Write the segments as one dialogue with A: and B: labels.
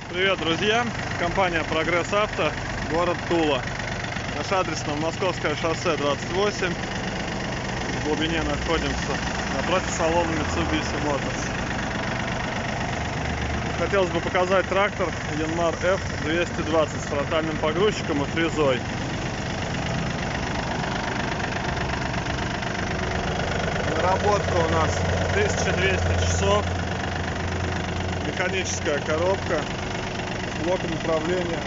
A: Привет, друзья! Компания Прогресс Авто, город Тула. Наш адрес на Московское шоссе 28. В глубине находимся напротив салона Mitsubishi Motors. Хотелось бы показать трактор Yanmar F220 с фронтальным погрузчиком и фрезой. Наработка у нас 1200 часов. Механическая коробка с блоком управления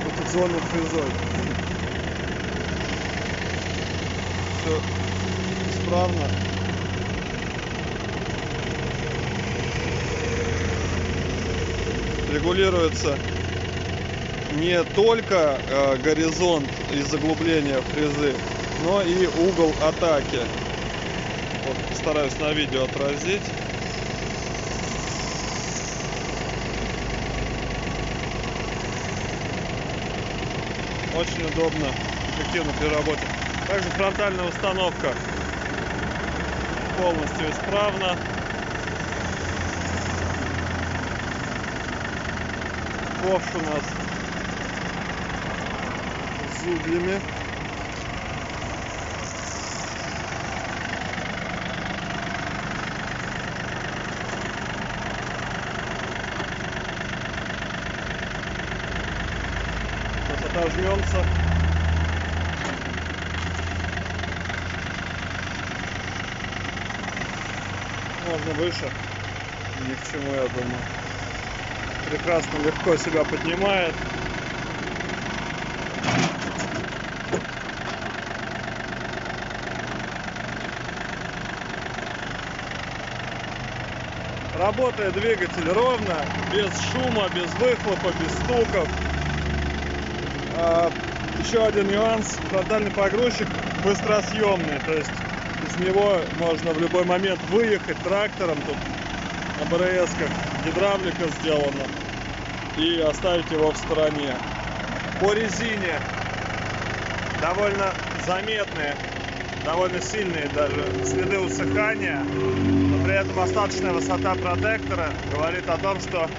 A: ротационной фрезой. Все исправно. Регулируется не только горизонт и заглубление фрезы, но и угол атаки. Вот, постараюсь на видео отразить. Очень удобно, эффективно при работе. Также фронтальная установка полностью исправна. Ковш у нас с зубьями. Отожмемся. Можно выше, ни к чему, я думаю. Прекрасно, легко себя поднимает. Работает двигатель ровно, без шума, без выхлопа, без стуков. Еще один нюанс: фронтальный погрузчик быстросъемный, то есть из него можно в любой момент выехать трактором, тут АБС-ках гидравлика сделана, и оставить его в стороне. По резине довольно заметные, довольно сильные даже следы усыхания, но при этом остаточная высота протектора говорит о том, что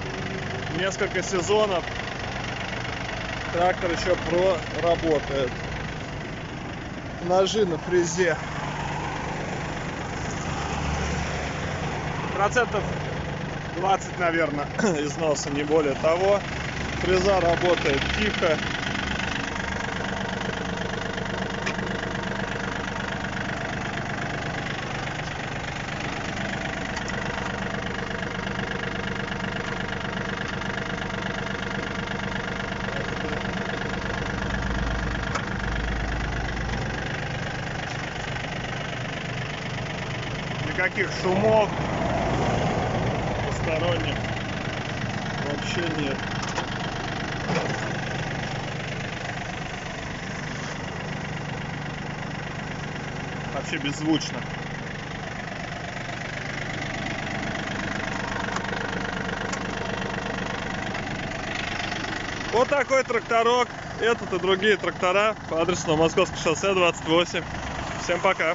A: несколько сезонов трактор еще проработает. Ножи на фрезе. Процентов 20, наверное, износа, не более того. Фреза работает тихо. Никаких шумов посторонних вообще нет. Вообще беззвучно. Вот такой тракторок. Этот и другие трактора по адресу на Московское шоссе 28. Всем пока.